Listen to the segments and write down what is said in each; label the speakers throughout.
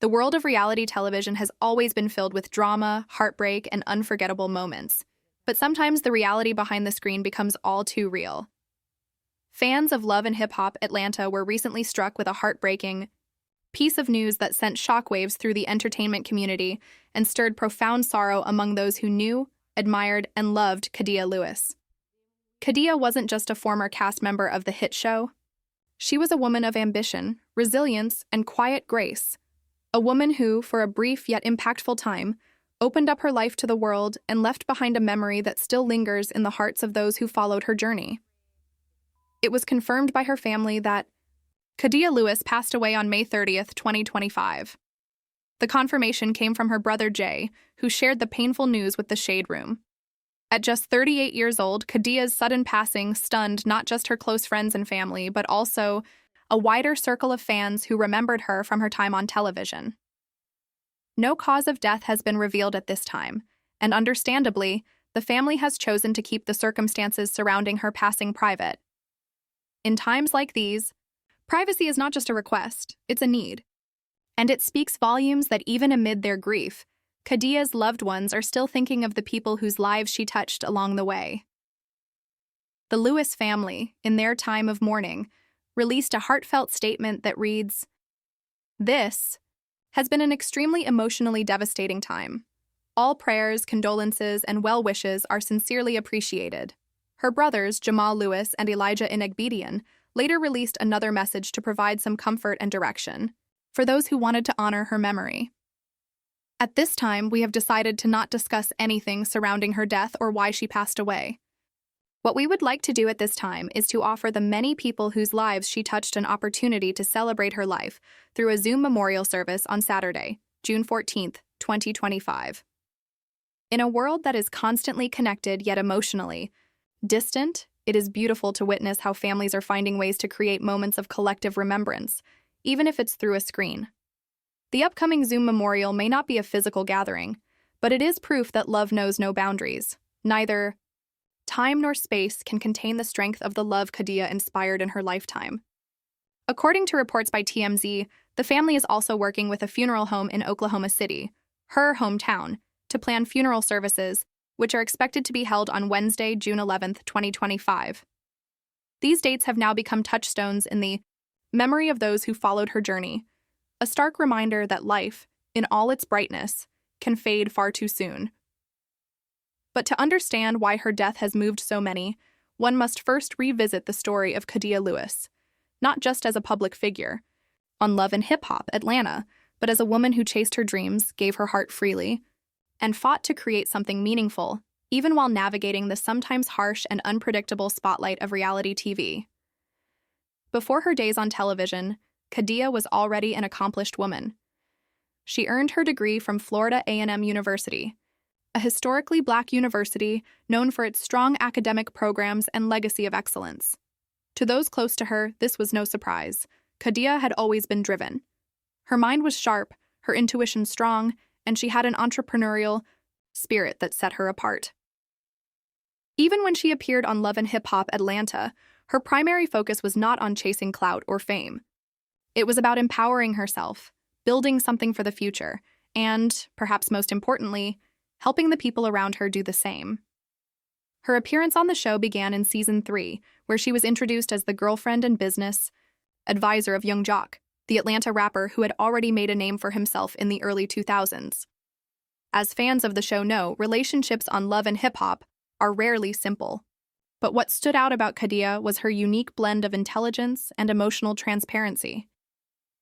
Speaker 1: The world of reality television has always been filled with drama, heartbreak, and unforgettable moments. But sometimes the reality behind the screen becomes all too real. Fans of Love and Hip Hop Atlanta were recently struck with a heartbreaking piece of news that sent shockwaves through the entertainment community and stirred profound sorrow among those who knew, admired, and loved Khadiyah Lewis. Khadiyah wasn't just a former cast member of the hit show. She was a woman of ambition, resilience, and quiet grace. A woman who, for a brief yet impactful time, opened up her life to the world and left behind a memory that still lingers in the hearts of those who followed her journey. It was confirmed by her family that Khadiyah Lewis passed away on May 30th, 2025. The confirmation came from her brother Jay, who shared the painful news with the Shade Room. At just 38 years old, Khadiyah's sudden passing stunned not just her close friends and family, but also a wider circle of fans who remembered her from her time on television. No cause of death has been revealed at this time, and understandably, the family has chosen to keep the circumstances surrounding her passing private. In times like these, privacy is not just a request, it's a need. And it speaks volumes that even amid their grief, Khadiyah's loved ones are still thinking of the people whose lives she touched along the way. The Lewis family, in their time of mourning, released a heartfelt statement that reads, "This has been an extremely emotionally devastating time. All prayers, condolences, and well wishes are sincerely appreciated." Her brothers, Jamal Lewis and Elijah Inegbedian, later released another message to provide some comfort and direction for those who wanted to honor her memory. At this time, we have decided to not discuss anything surrounding her death or why she passed away. What we would like to do at this time is to offer the many people whose lives she touched an opportunity to celebrate her life through a Zoom memorial service on Saturday, June 14th, 2025. In a world that is constantly connected yet emotionally distant, it is beautiful to witness how families are finding ways to create moments of collective remembrance, even if it's through a screen. The upcoming Zoom memorial may not be a physical gathering, but it is proof that love knows no boundaries. Neither time nor space can contain the strength of the love Khadiyah inspired in her lifetime. According to reports by TMZ, the family is also working with a funeral home in Oklahoma City, her hometown, to plan funeral services, which are expected to be held on Wednesday, June 11th, 2025. These dates have now become touchstones in the memory of those who followed her journey, a stark reminder that life, in all its brightness, can fade far too soon. But to understand why her death has moved so many, one must first revisit the story of Khadiyah Lewis, not just as a public figure on Love and Hip Hop Atlanta, but as a woman who chased her dreams, gave her heart freely, and fought to create something meaningful, even while navigating the sometimes harsh and unpredictable spotlight of reality TV. Before her days on television, Khadiyah was already an accomplished woman. She earned her degree from Florida A&M University, a historically Black university known for its strong academic programs and legacy of excellence. To those close to her, this was no surprise. Khadiyah had always been driven. Her mind was sharp, her intuition strong, and she had an entrepreneurial spirit that set her apart. Even when she appeared on Love and Hip Hop Atlanta, her primary focus was not on chasing clout or fame. It was about empowering herself, building something for the future, and, perhaps most importantly, helping the people around her do the same. Her appearance on the show began in Season 3, where she was introduced as the girlfriend and business advisor of Young Jock, the Atlanta rapper who had already made a name for himself in the early 2000s. As fans of the show know, relationships on Love and Hip Hop are rarely simple. But what stood out about Khadiyah was her unique blend of intelligence and emotional transparency.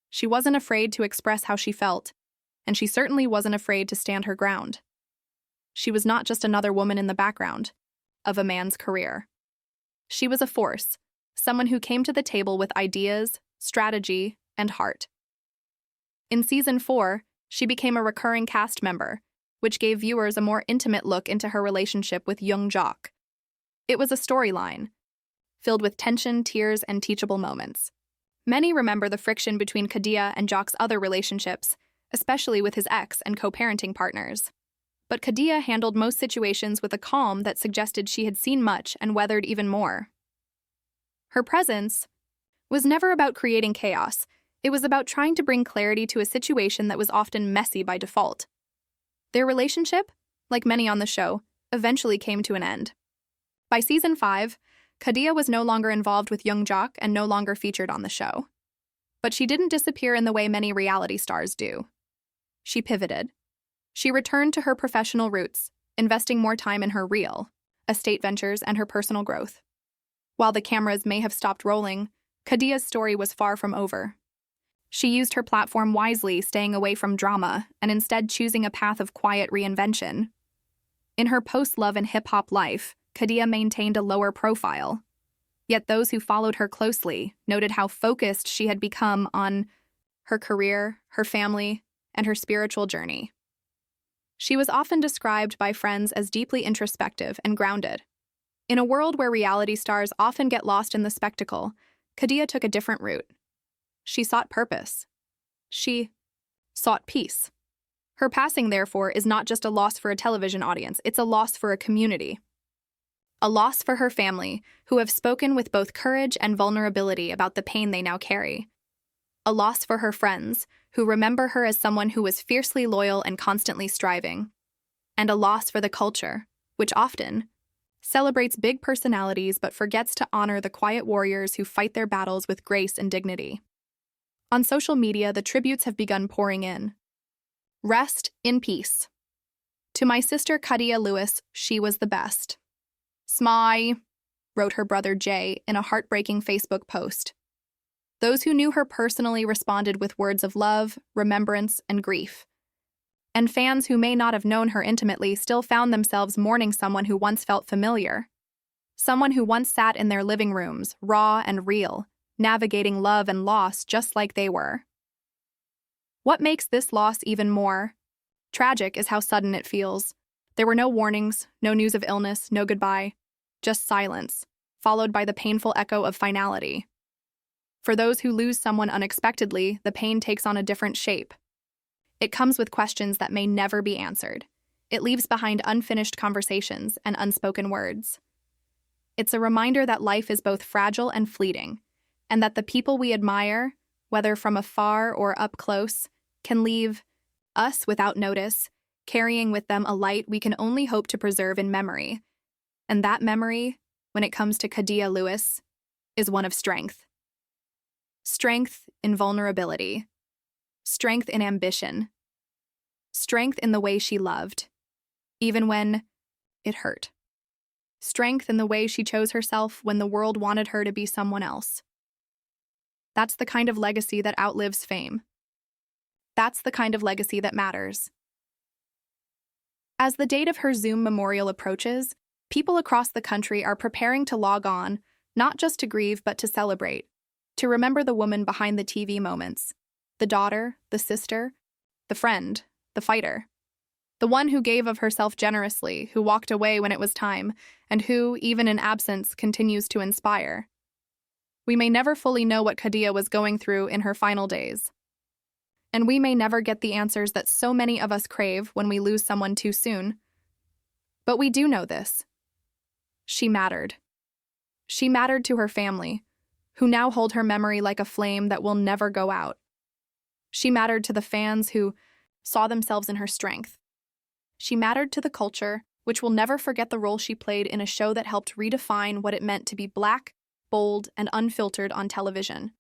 Speaker 1: She wasn't afraid to express how she felt, and she certainly wasn't afraid to stand her ground. She was not just another woman in the background of a man's career. She was a force, someone who came to the table with ideas, strategy, and heart. In Season 4, she became a recurring cast member, which gave viewers a more intimate look into her relationship with Young Jock. It was a storyline, filled with tension, tears, and teachable moments. Many remember the friction between Khadiyah and Jock's other relationships, especially with his ex and co-parenting partners. But Khadiyah handled most situations with a calm that suggested she had seen much and weathered even more. Her presence was never about creating chaos. It was about trying to bring clarity to a situation that was often messy by default. Their relationship, like many on the show, eventually came to an end. By season 5, Khadiyah was no longer involved with Young Jock and no longer featured on the show. But she didn't disappear in the way many reality stars do. She pivoted. She returned to her professional roots, investing more time in her real estate ventures and her personal growth. While the cameras may have stopped rolling, Khadiyah's story was far from over. She used her platform wisely, staying away from drama and instead choosing a path of quiet reinvention. In her post-love and hip-hop life, Khadiyah maintained a lower profile. Yet those who followed her closely noted how focused she had become on her career, her family, and her spiritual journey. She was often described by friends as deeply introspective and grounded. In a world where reality stars often get lost in the spectacle, Khadiyah took a different route. She sought purpose. She sought peace. Her passing, therefore, is not just a loss for a television audience, it's a loss for a community. A loss for her family, who have spoken with both courage and vulnerability about the pain they now carry. A loss for her friends, who remember her as someone who was fiercely loyal and constantly striving. And a loss for the culture, which often celebrates big personalities but forgets to honor the quiet warriors who fight their battles with grace and dignity. On social media, the tributes have begun pouring in. Rest in peace. To my sister Khadiyah Lewis, she was the best. Smile, wrote her brother Jay in a heartbreaking Facebook post. Those who knew her personally responded with words of love, remembrance, and grief. And fans who may not have known her intimately still found themselves mourning someone who once felt familiar. Someone who once sat in their living rooms, raw and real, navigating love and loss just like they were. What makes this loss even more tragic is how sudden it feels. There were no warnings, no news of illness, no goodbye, just silence, followed by the painful echo of finality. For those who lose someone unexpectedly, the pain takes on a different shape. It comes with questions that may never be answered. It leaves behind unfinished conversations and unspoken words. It's a reminder that life is both fragile and fleeting, and that the people we admire, whether from afar or up close, can leave us without notice, carrying with them a light we can only hope to preserve in memory. And that memory, when it comes to Khadiyah Lewis, is one of strength. Strength in vulnerability. Strength in ambition. Strength in the way she loved, even when it hurt. Strength in the way she chose herself when the world wanted her to be someone else. That's the kind of legacy that outlives fame. That's the kind of legacy that matters. As the date of her Zoom memorial approaches, people across the country are preparing to log on, not just to grieve but to celebrate, to remember the woman behind the TV moments, the daughter, the sister, the friend, the fighter, the one who gave of herself generously, who walked away when it was time, and who, even in absence, continues to inspire. We may never fully know what Khadiyah was going through in her final days. And we may never get the answers that so many of us crave when we lose someone too soon. But we do know this. She mattered. She mattered to her family, who now hold her memory like a flame that will never go out. She mattered to the fans who saw themselves in her strength. She mattered to the culture, which will never forget the role she played in a show that helped redefine what it meant to be black, bold, and unfiltered on television.